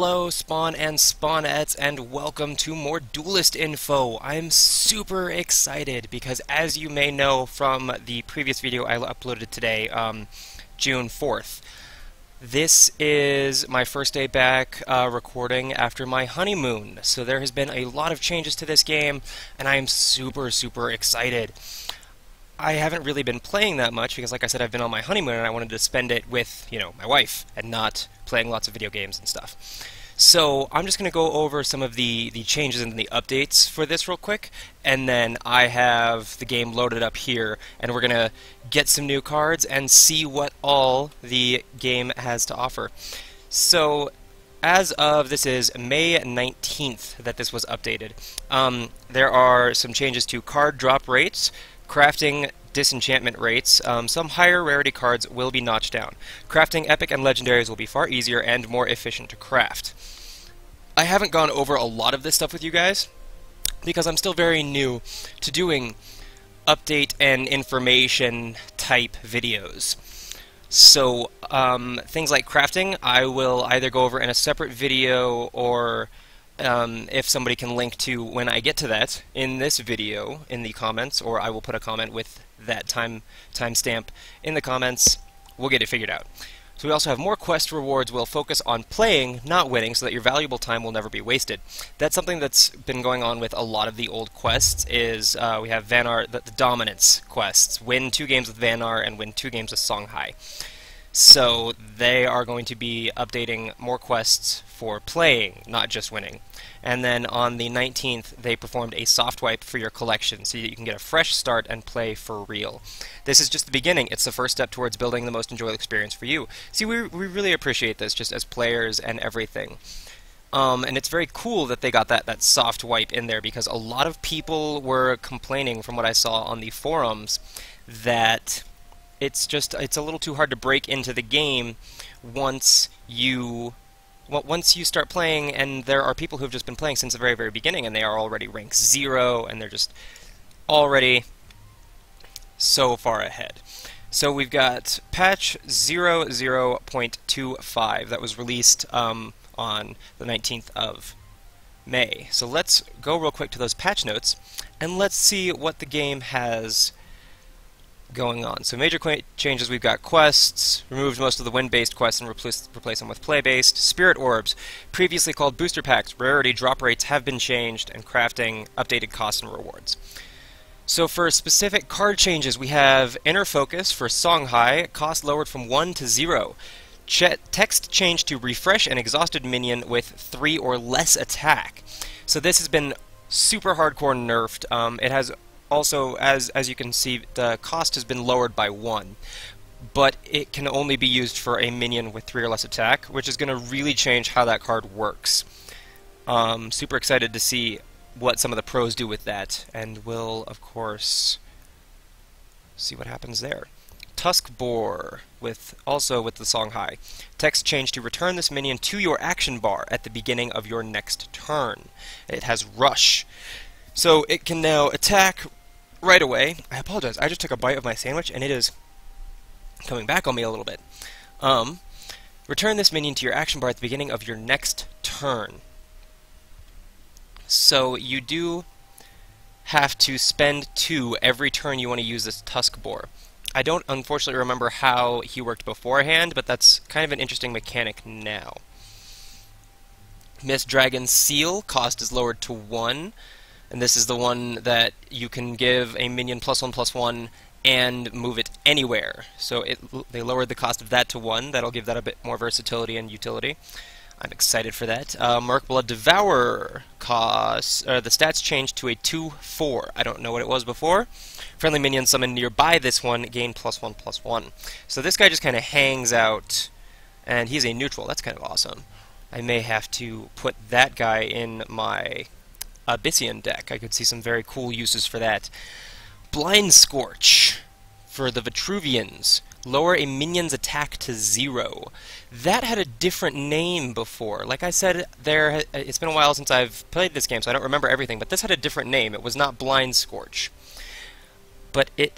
Hello, Spawn and Spawnettes, and welcome to more Duelyst info. I'm super excited because, as you may know from the previous video I uploaded today, June 4th, this is my first day back recording after my honeymoon. So there has been a lot of changes to this game, and I am super excited. I haven't really been playing that much because, like I said, I've been on my honeymoon and I wanted to spend it with, my wife and not playing lots of video games and stuff. So I'm just going to go over some of the changes and the updates for this real quick, and then I have the game loaded up here, and we're going to get some new cards and see what all the game has to offer. So as of, this is May 19th that this was updated. There are some changes to card drop rates, crafting disenchantment rates. Some higher rarity cards will be notched down. Crafting epic and legendaries will be far easier and more efficient to craft. I haven't gone over a lot of this stuff with you guys because I'm still very new to doing update and information type videos. So things like crafting I will either go over in a separate video, or if somebody can link to when I get to that in this video in the comments, or I will put a comment with that timestamp in the comments. We'll get it figured out. So we also have more quest rewards. Will focus on playing, not winning, so that your valuable time will never be wasted. That's something that's been going on with a lot of the old quests. Is we have Vanar, the dominance quests. Win 2 games with Vanar and win 2 games with Songhai. So they are going to be updating more quests for playing, not just winning. And then on the 19th, they performed a soft wipe for your collection, so that you can get a fresh start and play for real. This is just the beginning. It's the first step towards building the most enjoyable experience for you. See, we really appreciate this, just as players and everything. And it's very cool that they got that soft wipe in there, because a lot of people were complaining, from what I saw on the forums, that it's a little too hard to break into the game once you start playing, and there are people who've just been playing since the very beginning, and they are already rank 0, and they're just already so far ahead. So we've got patch 00.25 that was released on the 19th of May. So let's go real quick to those patch notes, and let's see what the game has going on. So major changes: we've got quests, removed most of the win-based quests and replace them with play-based. Spirit orbs, previously called booster packs, rarity drop rates have been changed, and crafting updated costs and rewards. So for specific card changes, we have inner focus for Songhai, cost lowered from 1 to 0. Text changed to refresh an exhausted minion with 3 or less attack. So this has been super hardcore nerfed. It has also, as you can see, the cost has been lowered by 1, but it can only be used for a minion with 3 or less attack, which is going to really change how that card works. Super excited to see what some of the pros do with that, and we'll, of course, see what happens there. Tusk Boar, also with the Songhai. Text change to return this minion to your action bar at the beginning of your next turn. It has Rush, so it can now attack right away. I apologize, I just took a bite of my sandwich and it is coming back on me a little bit. Return this minion to your action bar at the beginning of your next turn. So you do have to spend 2 every turn you want to use this Tusk Boar. I don't unfortunately remember how he worked beforehand, but that's kind of an interesting mechanic now. Miss Dragon's Seal, cost is lowered to 1. And this is the one that you can give a minion +1/+1 and move it anywhere. So they lowered the cost of that to 1. That'll give that a bit more versatility and utility. I'm excited for that. Mercblood Devourer cost, the stats changed to a 2/4. I don't know what it was before. Friendly minions summoned nearby this one gain +1/+1. So this guy just kind of hangs out, and he's a neutral. That's kind of awesome. I may have to put that guy in my Abyssian deck. I could see some very cool uses for that. Blind Scorch for the Vitruvians. Lower a minion's attack to 0. That had a different name before. Like I said, it's been a while since I've played this game, so I don't remember everything, but this had a different name. It was not Blind Scorch. But the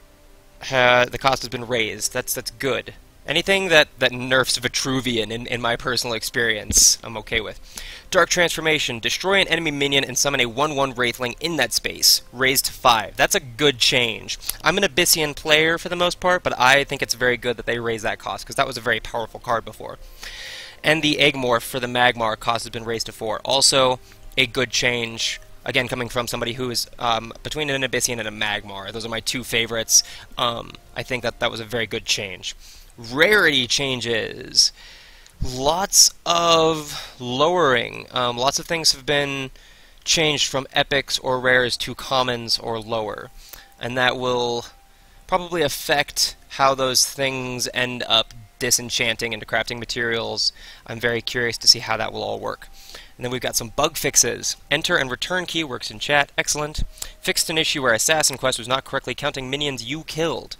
cost has been raised. That's good. Anything that nerfs Vitruvian in my personal experience, I'm okay with. Dark Transformation. Destroy an enemy minion and summon a 1/1 Wraithling in that space. Raised to 5. That's a good change. I'm an Abyssian player for the most part, but I think it's very good that they raised that cost, because that was a very powerful card before. And the Egg Morph for the Magmar cost has been raised to 4. Also, a good change. Again, coming from somebody who is between an Abyssian and a Magmar. Those are my two favorites. I think that was a very good change. Rarity changes. Lots of lowering. Lots of things have been changed from epics or rares to commons or lower. And that will probably affect how those things end up disenchanting into crafting materials. I'm very curious to see how that will all work. And then we've got some bug fixes. Enter and return key works in chat. Excellent. Fixed an issue where Assassin Quest was not correctly counting minions you killed.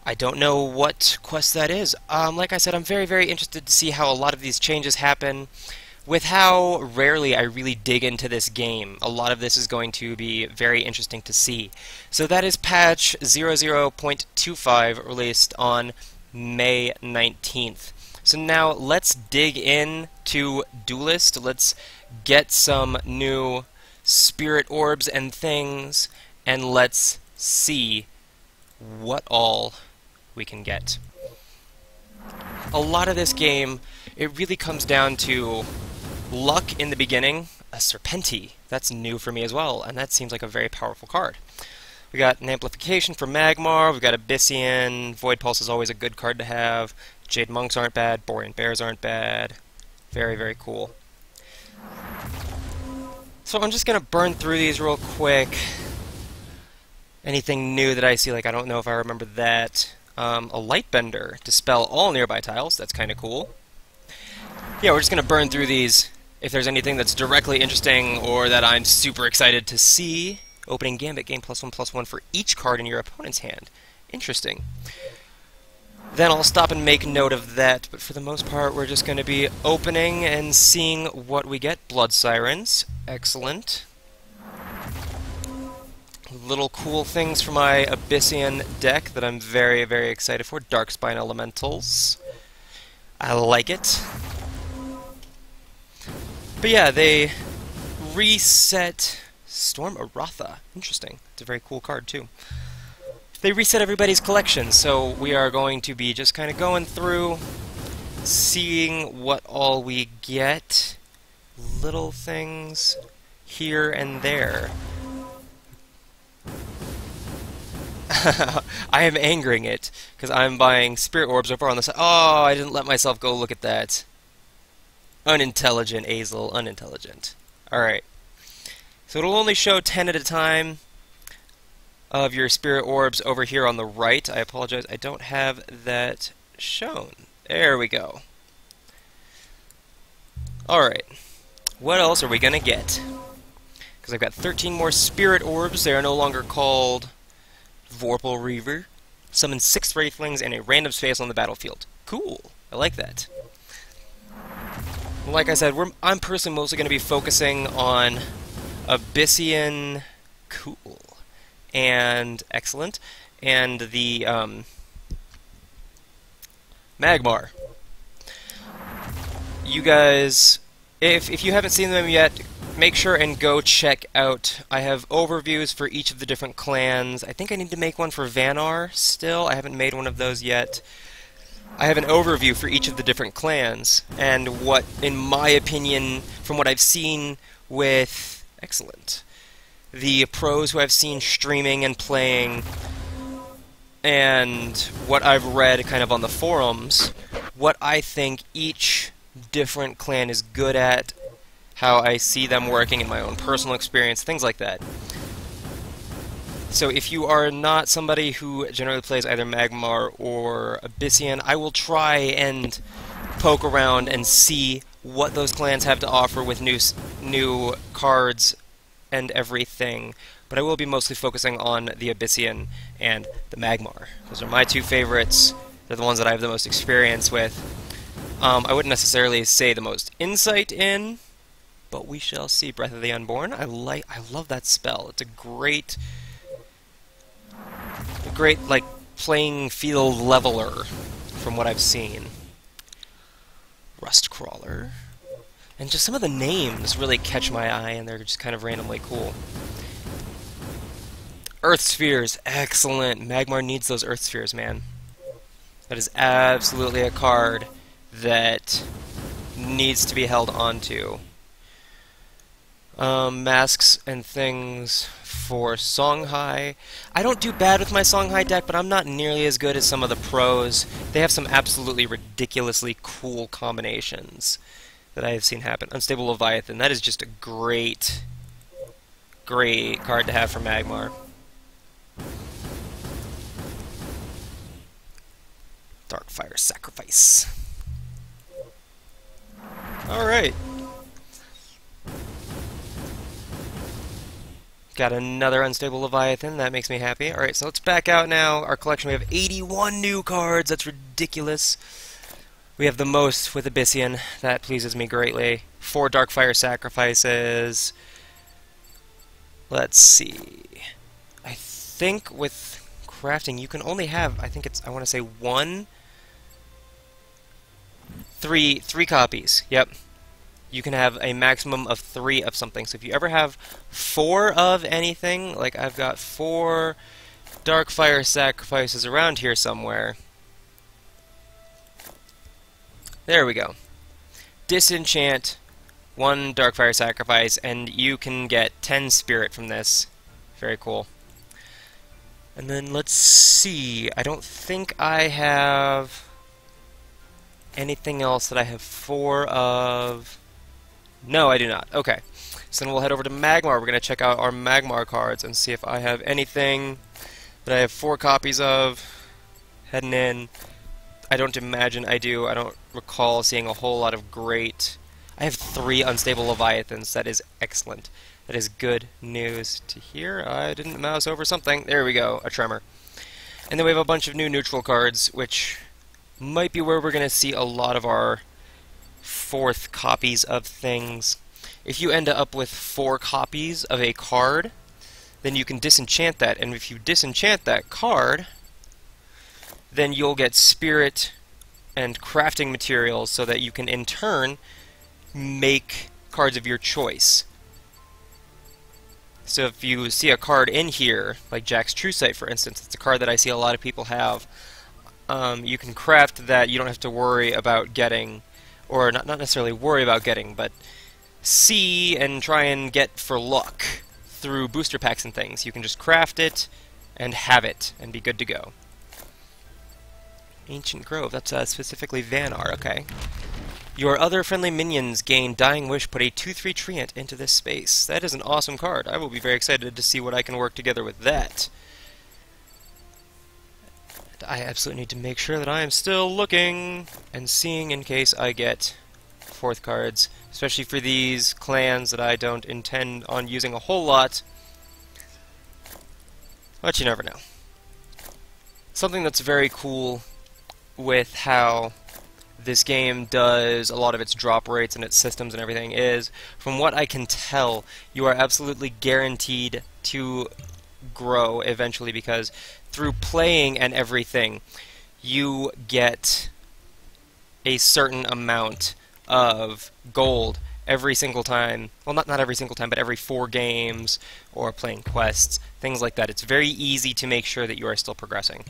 I don't know what quest that is. Like I said, I'm very, very interested to see how a lot of these changes happen. With how rarely I really dig into this game, a lot of this is going to be very interesting to see. So that is patch 00.25, released on May 19th. So now let's dig in to Duelyst. Let's get some new spirit orbs and things, and let's see what all we can get. A lot of this game, it really comes down to luck in the beginning. A Serpenti, that's new for me as well, and that seems like a very powerful card. We got an Amplification for Magmar, we've got Abyssian, Void Pulse is always a good card to have, Jade Monks aren't bad, Borean Bears aren't bad. Very, very cool. So I'm just going to burn through these real quick. Anything new that I see, like I don't know if I remember that. A Lightbender, dispel all nearby tiles, that's kind of cool. Yeah, we're just going to burn through these. If there's anything that's directly interesting or that I'm super excited to see. Opening Gambit, gain +1/+1 for each card in your opponent's hand. Interesting. Then I'll stop and make note of that, but for the most part we're just going to be opening and seeing what we get. Blood Sirens, excellent. Little cool things for my Abyssian deck that I'm very, very excited for. Darkspine Elementals. I like it. But yeah, they reset Storm Aratha. Interesting. It's a very cool card too. They reset everybody's collection, so we are going to be just kind of going through, seeing what all we get. Little things here and there. I am angering it, because I'm buying Spirit Orbs over on the side. Oh, I didn't let myself go look at that. Unintelligent, Azel, unintelligent. Alright. So it'll only show 10 at a time of your Spirit Orbs over here on the right. I apologize, I don't have that shown. There we go. Alright. What else are we gonna get? Because I've got 13 more Spirit Orbs. They are no longer called Vorpal Reaver. Summon 6 Wraithlings and a random space on the battlefield. Cool. I like that. Like I said, I'm personally mostly going to be focusing on Abyssian. Cool. And excellent. And the Magmar. You guys, if you haven't seen them yet, make sure and go check out. I have overviews for each of the different clans. I think I need to make one for Vanar still. I haven't made one of those yet. I have an overview for each of the different clans, and what, in my opinion, from what I've seen with... Excellent. The pros who I've seen streaming and playing, and what I've read kind of on the forums, what I think each different clan is good at, how I see them working in my own personal experience, things like that. So if you are not somebody who generally plays either Magmar or Abyssian, I will try and poke around and see what those clans have to offer with new cards and everything. But I will be mostly focusing on the Abyssian and the Magmar. Those are my two favorites. They're the ones that I have the most experience with. I wouldn't necessarily say the most insight in, but we shall see. Breath of the Unborn. I love that spell. It's a great like playing field leveler from what I've seen. Rust Crawler. And just some of the names really catch my eye, and they're just kind of randomly cool. Earth Spheres, excellent. Magmar needs those Earth Spheres, man. That is absolutely a card that needs to be held onto. Masks and things for Songhai. I don't do bad with my Songhai deck, but I'm not nearly as good as some of the pros. They have some absolutely ridiculously cool combinations that I have seen happen. Unstable Leviathan, that is just a great, great card to have for Magmar. Darkfire Sacrifice. Alright. Got another Unstable Leviathan, that makes me happy. Alright, so let's back out now. Our collection, we have 81 new cards, that's ridiculous. We have the most with Abyssian, that pleases me greatly. 4 Darkfire Sacrifices. Let's see. I think with crafting you can only have, I want to say three copies. Yep. You can have a maximum of 3 of something. So if you ever have 4 of anything, like I've got 4 Darkfire Sacrifices around here somewhere. There we go. Disenchant 1 Darkfire Sacrifice, and you can get 10 Spirit from this. Very cool. And then let's see. I don't think I have anything else that I have 4 of. No, I do not. Okay. So then we'll head over to Magmar. We're going to check out our Magmar cards and see if I have anything that I have 4 copies of. Heading in. I don't imagine I do. I don't recall seeing a whole lot of great. I have 3 Unstable Leviathans. That is excellent. That is good news to hear. I didn't mouse over something. There we go. A Tremor. And then we have a bunch of new neutral cards, which might be where we're going to see a lot of our 4th copies of things. If you end up with 4 copies of a card, then you can disenchant that, and if you disenchant that card, then you'll get spirit and crafting materials so that you can in turn make cards of your choice. So if you see a card in here, like Jack's True Sight for instance, it's a card that I see a lot of people have, you can craft that. You don't have to worry about getting, or not necessarily worry about getting, but see and try and get for luck through booster packs and things. You can just craft it and have it and be good to go. Ancient Grove, that's specifically Vanar, okay. Your other friendly minions gain Dying Wish, put a 2/3 Treant into this space. That is an awesome card. I will be very excited to see what I can work together with that. I absolutely need to make sure that I am still looking and seeing in case I get 4th cards, especially for these clans that I don't intend on using a whole lot. But you never know. Something that's very cool with how this game does a lot of its drop rates and its systems and everything is, from what I can tell, you are absolutely guaranteed to grow eventually, because through playing and everything, you get a certain amount of gold every single time. Well, not every single time, but every 4 games, or playing quests, things like that. It's very easy to make sure that you are still progressing.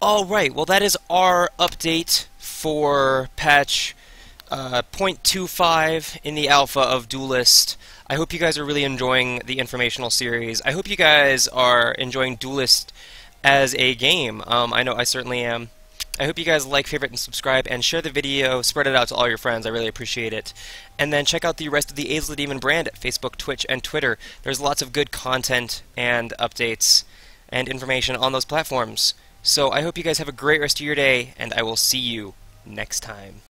Alright, well that is our update for patch 0.25 in the alpha of Duelyst. I hope you guys are really enjoying the informational series. I hope you guys are enjoying Duelyst as a game. I know I certainly am. I hope you guys like, favorite, and subscribe, and share the video. Spread it out to all your friends. I really appreciate it. And then check out the rest of the Ace the Demon brand at Facebook, Twitch, and Twitter. There's lots of good content and updates and information on those platforms. So I hope you guys have a great rest of your day, and I will see you next time.